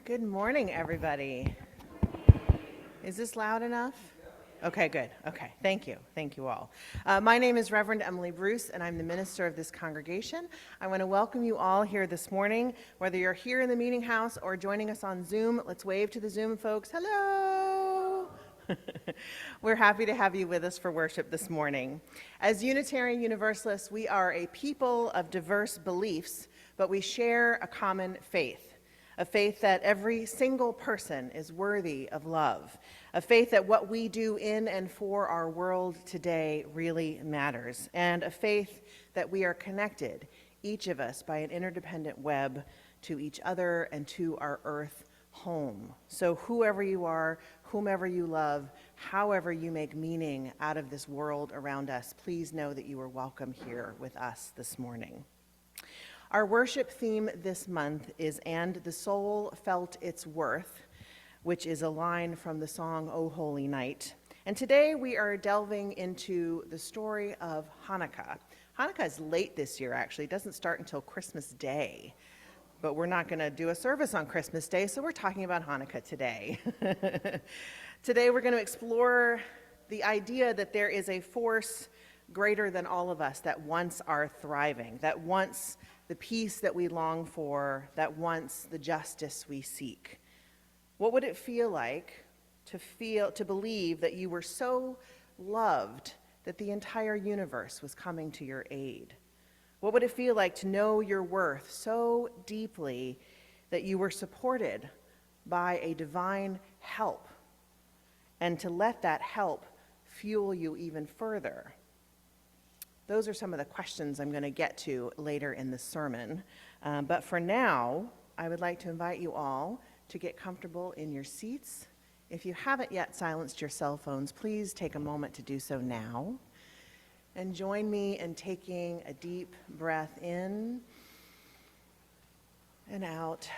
Good morning, everybody. Is this loud enough? Okay, good. Okay, thank you. Thank you all. My name is Reverend Emily Bruce, and I'm the minister of this congregation. I want to welcome you all here this morning, whether you're here in the meeting house or joining us on Zoom. Let's wave to the Zoom folks. Hello! We're happy to have you with us for worship this morning. As Unitarian Universalists, we are a people of diverse beliefs, but we share a common faith. A faith that every single person is worthy of love. A faith that what we do in and for our world today really matters. And a faith that we are connected, each of us, by an interdependent web to each other and to our earth home. So whoever you are, whomever you love, however you make meaning out of this world around us, please know that you are welcome here with us this morning. Our worship theme this month is "And the Soul Felt Its Worth," which is a line from the song "O Holy Night." And today we are delving into the story of Hanukkah. Hanukkah is late this year, actually. It doesn't start until Christmas Day. But we're not going to do a service on Christmas Day, so we're talking about Hanukkah today. Today we're going to explore the idea that there is a force greater than all of us that wants our thriving, that wants the peace that we long for, that wants the justice we seek. What would it feel like to believe that you were so loved that the entire universe was coming to your aid? What would it feel like to know your worth so deeply that you were supported by a divine help, and to let that help fuel you even further? Those are some of the questions I'm going to get to later in the sermon. But for now, I would like to invite you all to get comfortable in your seats. If you haven't yet silenced your cell phones, please take a moment to do so now. And join me in taking a deep breath in and out.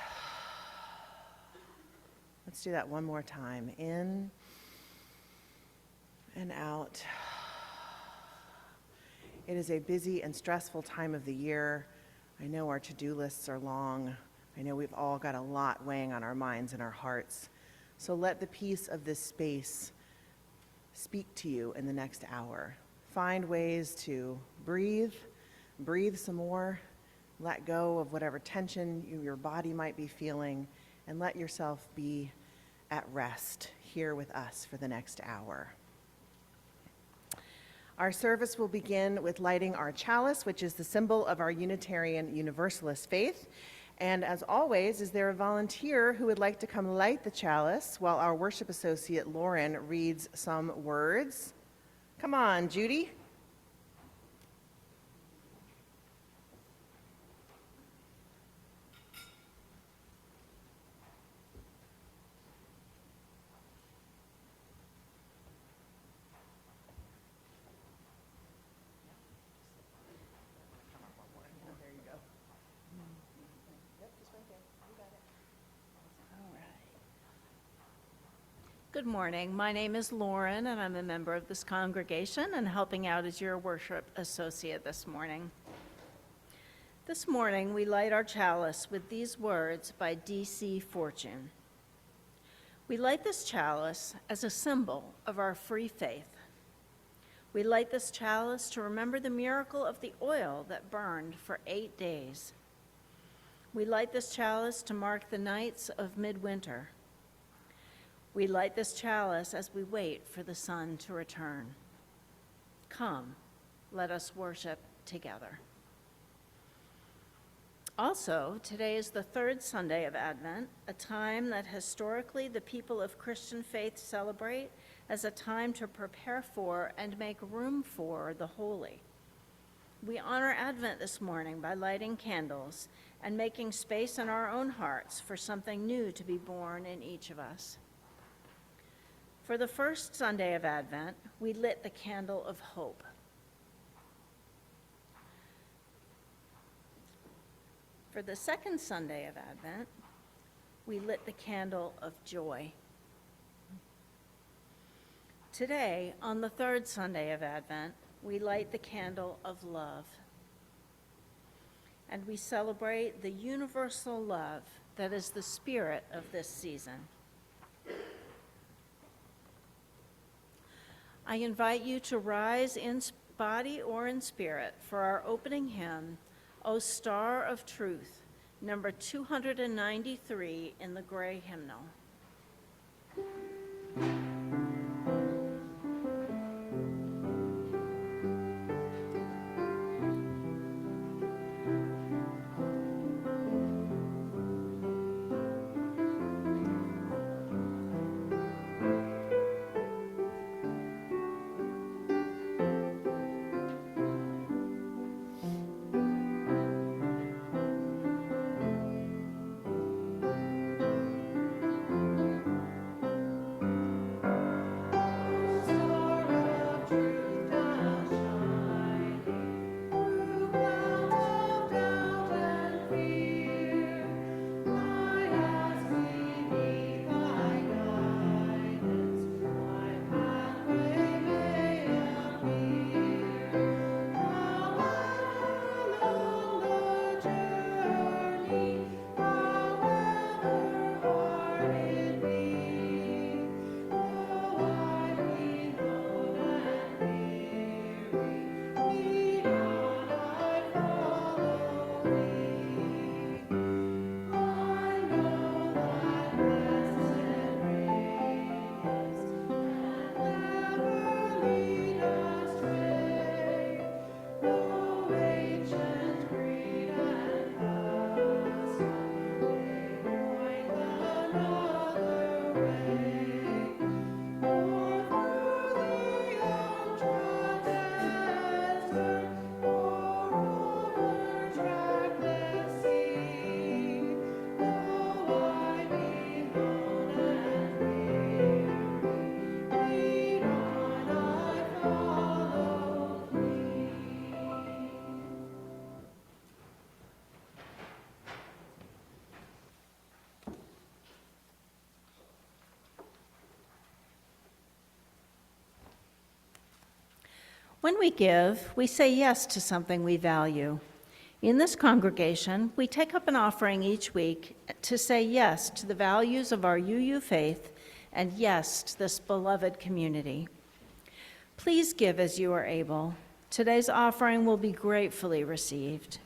Let's do that one more time. In and out. It is a busy and stressful time of the year. I know our to-do lists are long. I know we've all got a lot weighing on our minds and our hearts. So let the peace of this space speak to you in the next hour. Find ways to breathe some more, let go of whatever tension your body might be feeling, and let yourself be at rest here with us for the next hour. Our service will begin with lighting our chalice, which is the symbol of our Unitarian Universalist faith. And as always, is there a volunteer who would like to come light the chalice while our worship associate Lauren reads some words? Come on, Judy. Good morning. My name is Lauren, and I'm a member of this congregation and helping out as your worship associate this morning. This morning, we light our chalice with these words by D.C. Fortune. We light this chalice as a symbol of our free faith. We light this chalice to remember the miracle of the oil that burned for 8 days. We light this chalice to mark the nights of midwinter. We light this chalice as we wait for the sun to return. Come, let us worship together. Also, today is the third Sunday of Advent, a time that historically the people of Christian faith celebrate as a time to prepare for and make room for the holy. We honor Advent this morning by lighting candles and making space in our own hearts for something new to be born in each of us. For the first Sunday of Advent, we lit the candle of hope. For the second Sunday of Advent, we lit the candle of joy. Today, on the third Sunday of Advent, we light the candle of love. and we celebrate the universal love that is the spirit of this season. I invite you to rise in body or in spirit for our opening hymn, O Star of Truth, number 293 in the gray hymnal. When we give, we say yes to something we value. In this congregation, we take up an offering each week to say yes to the values of our UU faith and yes to this beloved community. Please give as you are able. Today's offering will be gratefully received.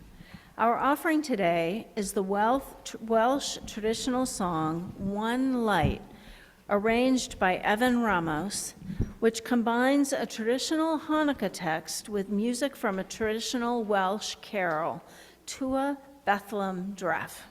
Our offering today is the Welsh traditional song, One Light, arranged by Evan Ramos, which combines a traditional Hanukkah text with music from a traditional Welsh carol, Tua Bethlehem Dref.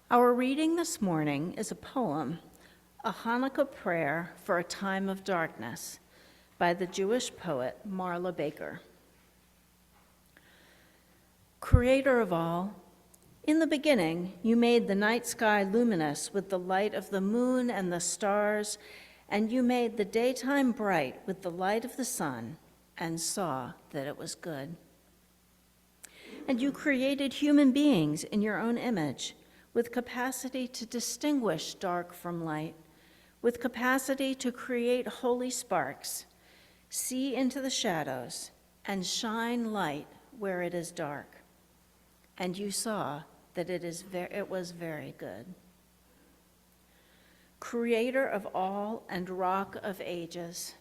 Our reading this morning is a poem, a Hanukkah prayer for a time of darkness, by the Jewish poet Marla Baker. Creator of all, in the beginning you made the night sky luminous with the light of the moon and the stars, and you made the daytime bright with the light of the sun, and saw that it was good. And you created human beings in your own image, with capacity to distinguish dark from light, with capacity to create holy sparks, see into the shadows, and shine light where it is dark. And you saw that it was very good. Creator of all and rock of ages,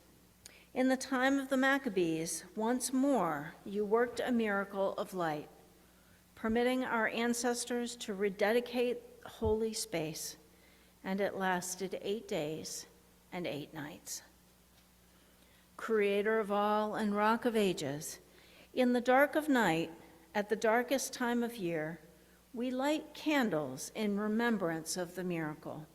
in the time of the Maccabees, once more you worked a miracle of light, permitting our ancestors to rededicate holy space, and it lasted 8 days and 8 nights. Creator of all and rock of ages, in the dark of night, at the darkest time of year, we light candles in remembrance of the miracle,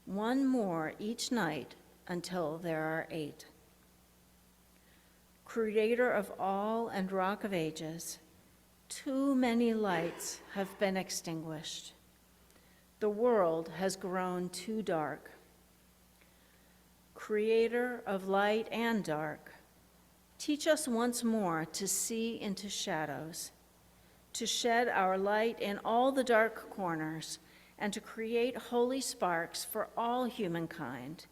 one more each night until there are 8. Creator of all and rock of ages, too many lights have been extinguished. The world has grown too dark. Creator of light and dark, teach us once more to see into shadows, to shed our light in all the dark corners, and to create holy sparks for all humankind,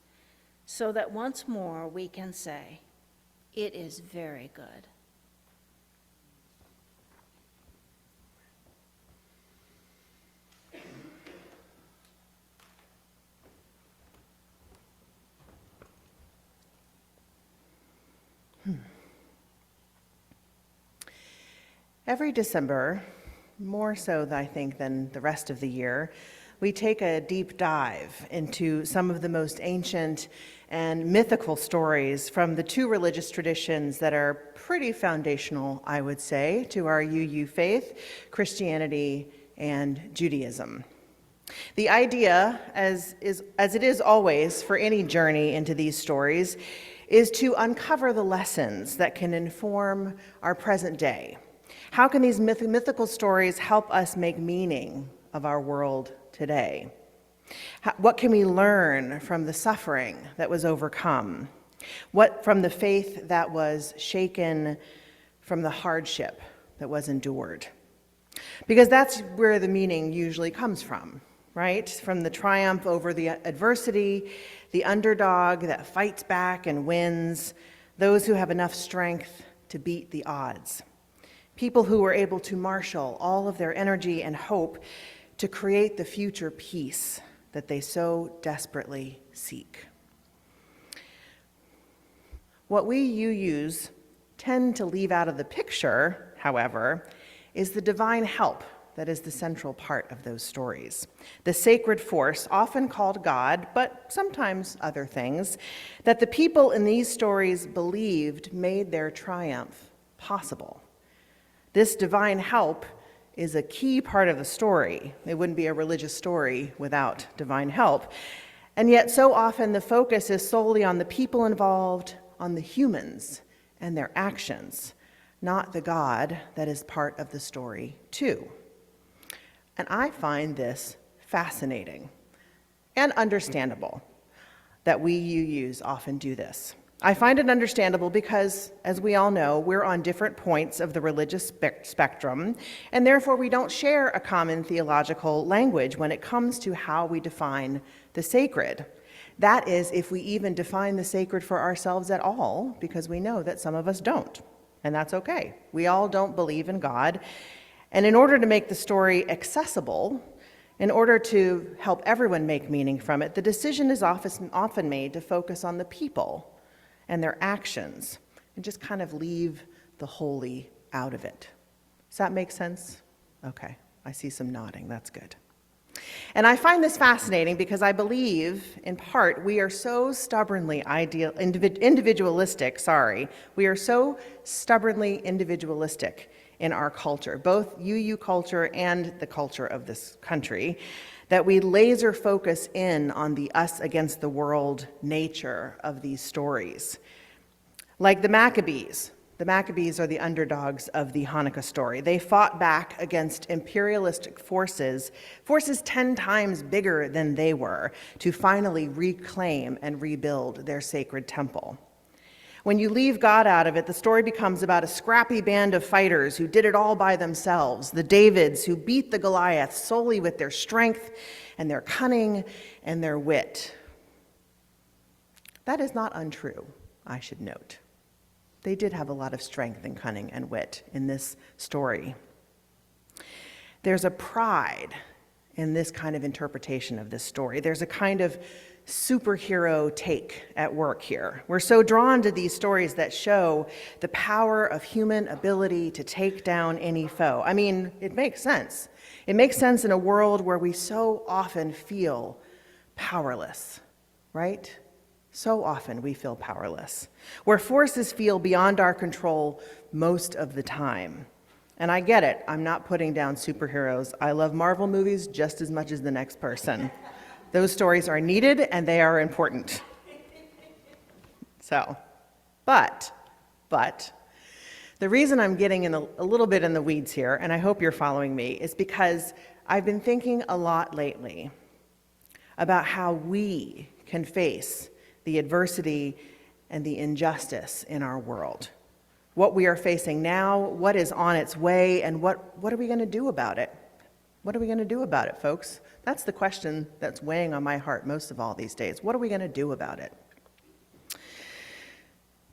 so that once more we can say, it is very good. Every December, more so I think than the rest of the year, we take a deep dive into some of the most ancient and mythical stories from the 2 religious traditions that are pretty foundational, I would say, to our UU faith, Christianity and Judaism. The idea, as it is always for any journey into these stories, is to uncover the lessons that can inform our present day. How can these mythical stories help us make meaning of our world today? What can we learn from the suffering that was overcome? What from the faith that was shaken, from the hardship that was endured? Because that's where the meaning usually comes from, right? From the triumph over the adversity, the underdog that fights back and wins, those who have enough strength to beat the odds. People who were able to marshal all of their energy and hope to create the future peace that they so desperately seek. What we UUs tend to leave out of the picture, however, is the divine help that is the central part of those stories. The sacred force, often called God, but sometimes other things, that the people in these stories believed made their triumph possible. This divine help is a key part of the story. It wouldn't be a religious story without divine help. And yet so often the focus is solely on the people involved, on the humans and their actions, not the God that is part of the story too. And I find this fascinating and understandable that we UUs often do this. I find it understandable because, as we all know, we're on different points of the religious spectrum, and therefore we don't share a common theological language when it comes to how we define the sacred. That is, if we even define the sacred for ourselves at all, because we know that some of us don't, and that's okay. We all don't believe in God, and in order to make the story accessible, in order to help everyone make meaning from it, the decision is often made to focus on the people and their actions, and just kind of leave the holy out of it. Does that make sense? Okay, I see some nodding, that's good. And I find this fascinating because I believe, in part, we are so stubbornly individualistic, we are so stubbornly individualistic in our culture, both UU culture and the culture of this country, that we laser focus in on the us against the world nature of these stories. Like the Maccabees. The Maccabees are the underdogs of the Hanukkah story. They fought back against imperialistic forces 10 times bigger than they were, to finally reclaim and rebuild their sacred temple. When you leave God out of it, the story becomes about a scrappy band of fighters who did it all by themselves, the Davids who beat the Goliaths solely with their strength and their cunning and their wit. That is not untrue, I should note. They did have a lot of strength and cunning and wit in this story. There's a pride in this kind of interpretation of this story. There's a kind of superhero take at work here. We're so drawn to these stories that show the power of human ability to take down any foe. I mean, it makes sense. It makes sense in a world where we so often feel powerless, right? So often we feel powerless, where forces feel beyond our control most of the time. And I get it, I'm not putting down superheroes. I love Marvel movies just as much as the next person. Those stories are needed and they are important. But, the reason I'm getting in a little bit in the weeds here, and I hope you're following me, is because I've been thinking a lot lately about how we can face the adversity and the injustice in our world. What we are facing now, what is on its way, and what are we going to do about it? What are we going to do about it, folks? That's the question that's weighing on my heart most of all these days. What are we going to do about it?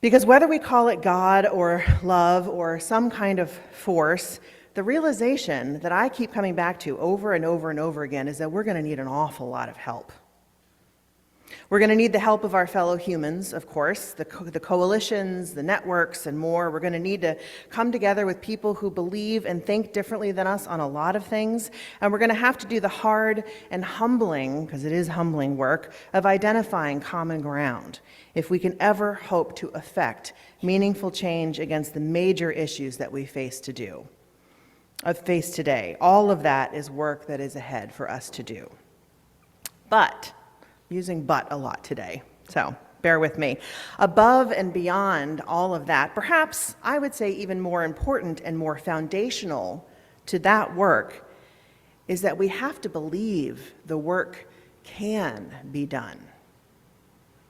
Because whether we call it God or love or some kind of force, the realization that I keep coming back to over and over and over again is that we're going to need an awful lot of help. We're going to need the help of our fellow humans, of course, the coalitions, the networks, and more. We're going to need to come together with people who believe and think differently than us on a lot of things. And we're going to have to do the hard and humbling, because it is humbling work, of identifying common ground if we can ever hope to affect meaningful change against the major issues that we face today. All of that is work that is ahead for us to do. But using but a lot today, so bear with me. Above and beyond all of that, perhaps I would say even more important and more foundational to that work is that we have to believe the work can be done.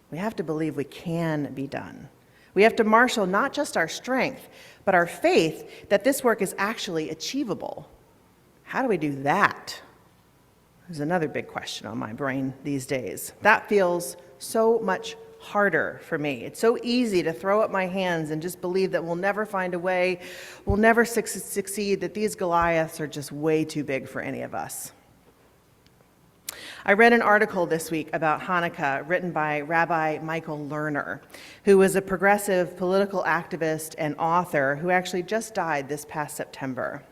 We have to believe we can be done. We have to marshal not just our strength, but our faith that this work is actually achievable. How do we do that? There's another big question on my brain these days. That feels so much harder for me. It's so easy to throw up my hands and just believe that we'll never find a way, we'll never succeed, that these Goliaths are just way too big for any of us. I read an article this week about Hanukkah written by Rabbi Michael Lerner, who was a progressive political activist and author who actually just died this past September.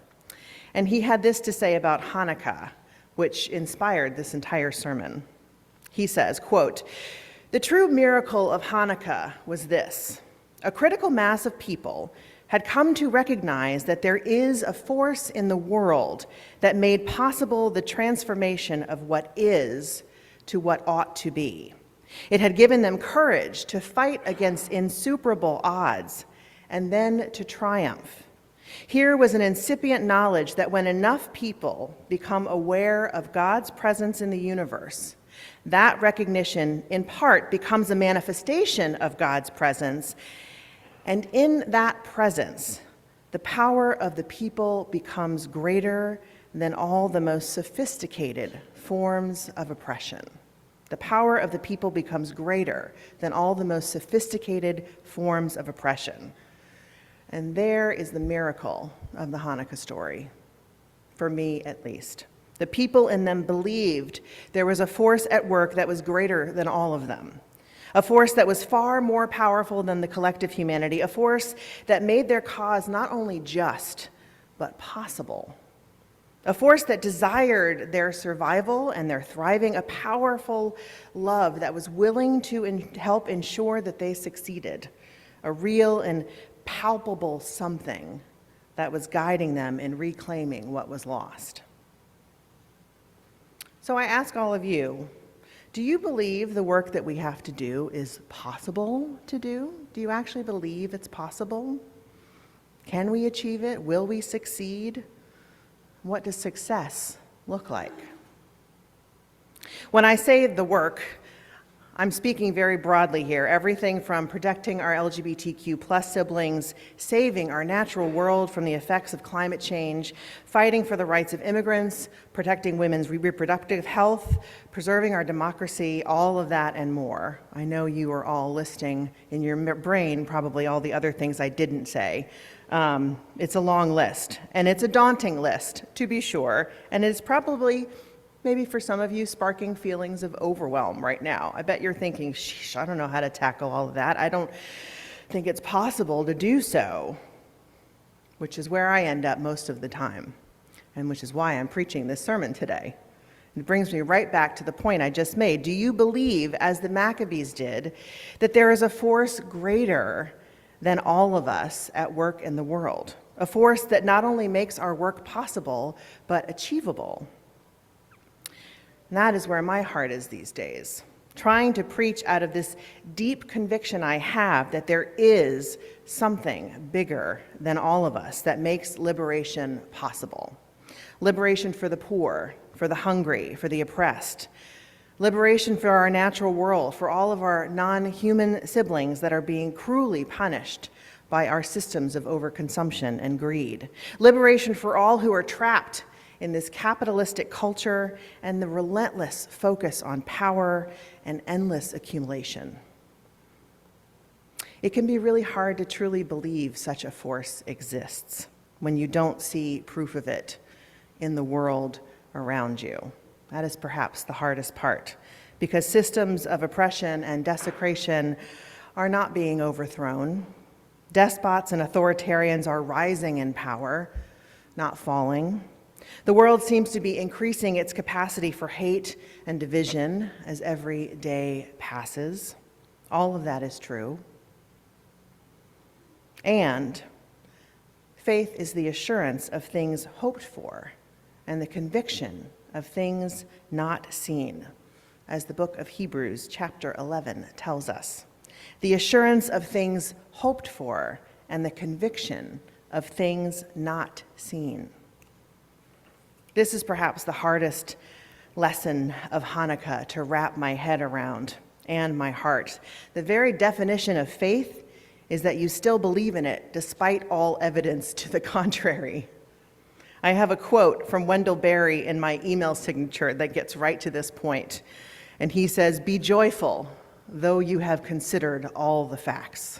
And he had this to say about Hanukkah, which inspired this entire sermon. He says, quote, "The true miracle of Hanukkah was this: a critical mass of people had come to recognize that there is a force in the world that made possible the transformation of what is to what ought to be. It had given them courage to fight against insuperable odds and then to triumph. Here was an incipient knowledge that when enough people become aware of God's presence in the universe, that recognition in part becomes a manifestation of God's presence, and in that presence, the power of the people becomes greater than all the most sophisticated forms of oppression. The power of the people becomes greater than all the most sophisticated forms of oppression." And there is the miracle of the Hanukkah story, for me at least. The people in them believed there was a force at work that was greater than all of them, a force that was far more powerful than the collective humanity, a force that made their cause not only just, but possible, a force that desired their survival and their thriving, a powerful love that was willing to help ensure that they succeeded, a real and palpable something that was guiding them in reclaiming what was lost. So I ask all of you, do you believe the work that we have to do is possible to do? Do you actually believe it's possible? Can we achieve it? Will we succeed? What does success look like? When I say the work, I'm speaking very broadly here. Everything from protecting our LGBTQ plus siblings, saving our natural world from the effects of climate change, fighting for the rights of immigrants, protecting women's reproductive health, preserving our democracy, all of that and more. I know you are all listing in your brain probably all the other things I didn't say. It's a long list, and it's a daunting list, to be sure, and it's probably maybe for some of you sparking feelings of overwhelm right now. I bet you're thinking, sheesh, I don't know how to tackle all of that. I don't think it's possible to do so, which is where I end up most of the time, and which is why I'm preaching this sermon today. It brings me right back to the point I just made. Do you believe, as the Maccabees did, that there is a force greater than all of us at work in the world? A force that not only makes our work possible, but achievable. And that is where my heart is these days, trying to preach out of this deep conviction I have that there is something bigger than all of us that makes liberation possible. Liberation for the poor, for the hungry, for the oppressed. Liberation for our natural world, for all of our non-human siblings that are being cruelly punished by our systems of overconsumption and greed. Liberation for all who are trapped in this capitalistic culture and the relentless focus on power and endless accumulation. It can be really hard to truly believe such a force exists when you don't see proof of it in the world around you. That is perhaps the hardest part, because systems of oppression and desecration are not being overthrown. Despots and authoritarians are rising in power, not falling. The world seems to be increasing its capacity for hate and division as every day passes. All of that is true. And faith is the assurance of things hoped for and the conviction of things not seen, as the book of Hebrews, chapter 11, tells us. The assurance of things hoped for and the conviction of things not seen. This is perhaps the hardest lesson of Hanukkah to wrap my head around and my heart. The very definition of faith is that you still believe in it despite all evidence to the contrary. I have a quote from Wendell Berry in my email signature that gets right to this point. And he says, "Be joyful, though you have considered all the facts."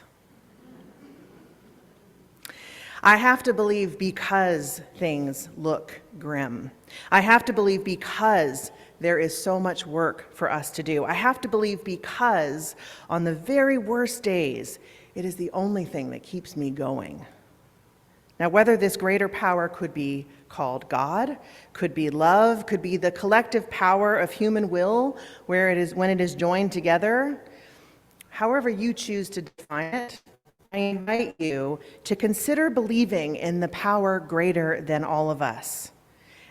I have to believe because things look grim. I have to believe because there is so much work for us to do. I have to believe because on the very worst days, it is the only thing that keeps me going. Now, whether this greater power could be called God, could be love, could be the collective power of human will, when it is joined together, however you choose to define it, I invite you to consider believing in the power greater than all of us.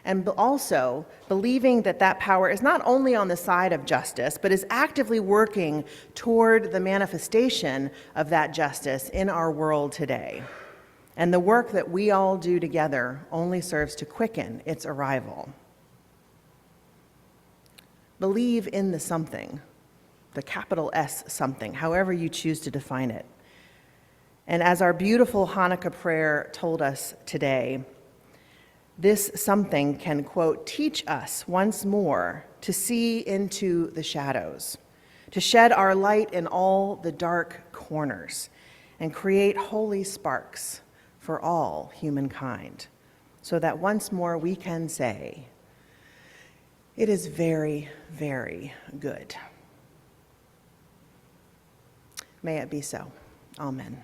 And also believing that that power is not only on the side of justice, but is actively working toward the manifestation of that justice in our world today. And the work that we all do together only serves to quicken its arrival. Believe in the something, the capital S something, however you choose to define it. And as our beautiful Hanukkah prayer told us today, this something can, quote, teach us once more to see into the shadows, to shed our light in all the dark corners, and create holy sparks for all humankind, so that once more we can say, it is very, very good. May it be so. Amen.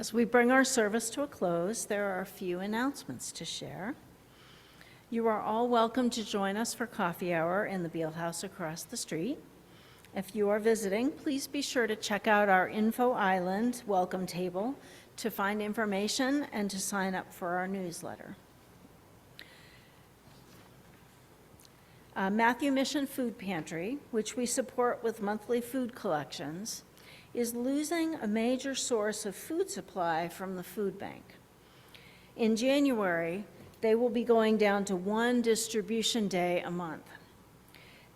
As we bring our service to a close, there are a few announcements to share. You are all welcome to join us for coffee hour in the Beal House across the street. If you are visiting, please be sure to check out our Info Island welcome table to find information and to sign up for our newsletter. Matthew Mission Food Pantry, which we support with monthly food collections, is losing a major source of food supply from the food bank. In January, they will be going down to one distribution day a month.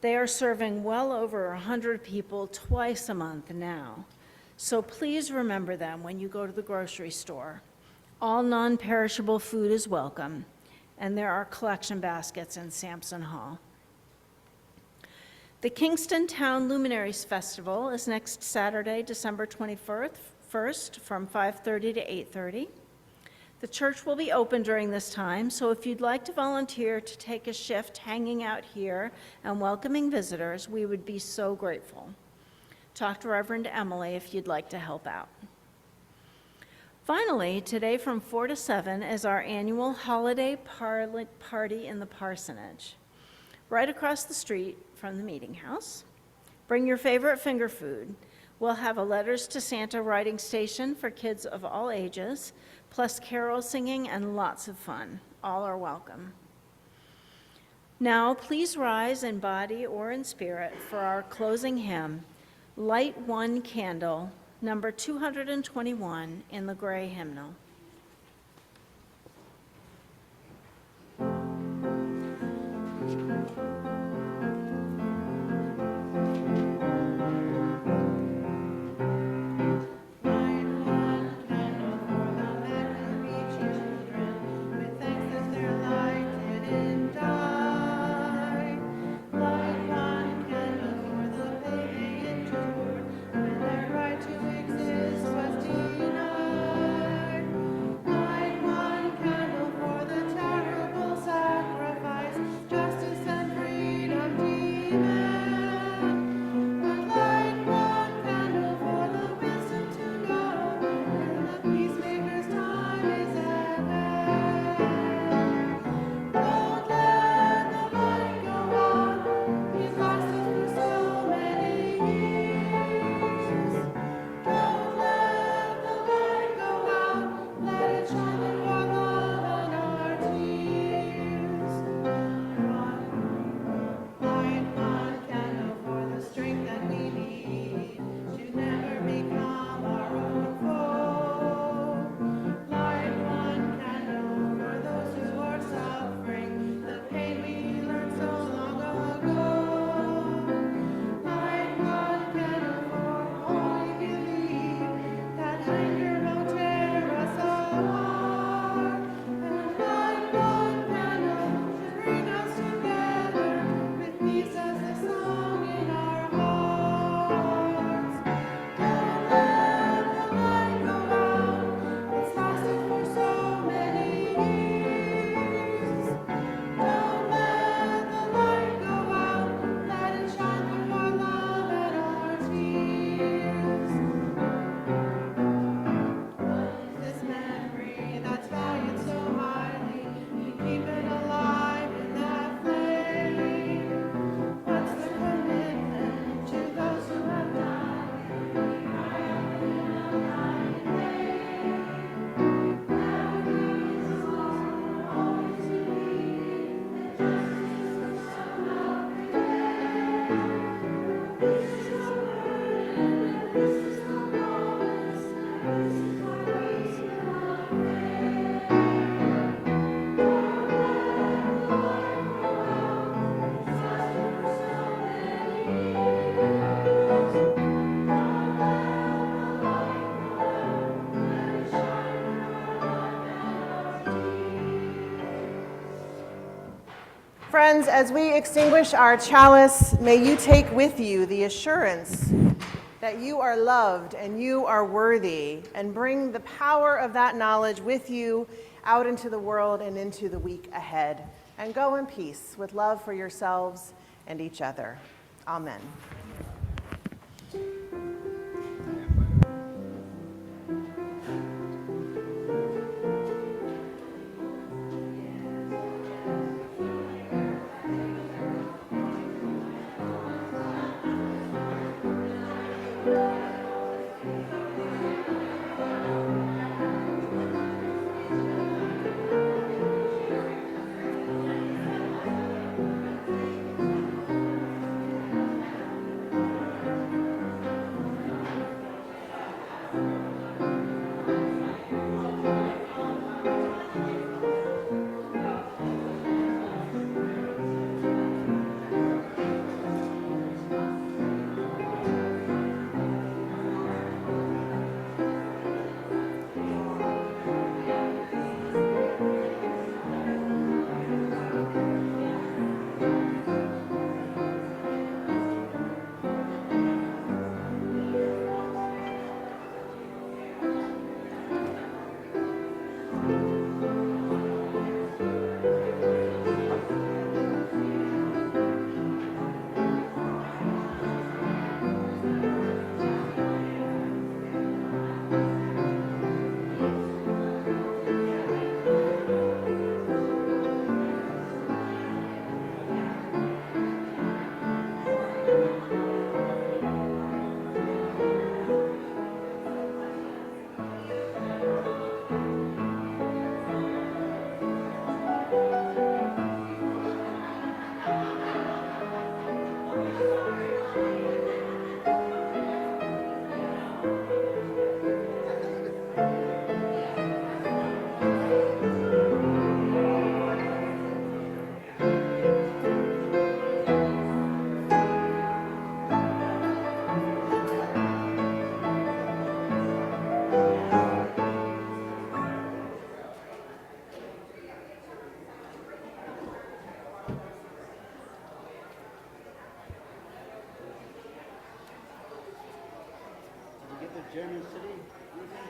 They are serving well over 100 people twice a month now, so please remember them when you go to the grocery store. All non-perishable food is welcome, and there are collection baskets in Sampson Hall. The Kingston Town Luminaries Festival is next Saturday, December 21st, from 5:30 to 8:30. The church will be open during this time, so if you'd like to volunteer to take a shift hanging out here and welcoming visitors, we would be so grateful. Talk to Reverend Emily if you'd like to help out. Finally, today from 4 to 7 is our annual holiday party in the parsonage, right across the street from the meeting house. Bring your favorite finger food. We'll have a Letters to Santa writing station for kids of all ages, plus carol singing and lots of fun. All are welcome. Now, please rise in body or in spirit for our closing hymn, Light One Candle, number 221 in the gray hymnal. Friends, as we extinguish our chalice, may you take with you the assurance that you are loved and you are worthy, and bring the power of that knowledge with you out into the world and into the week ahead. And go in peace with love for yourselves and each other. Amen. the German city.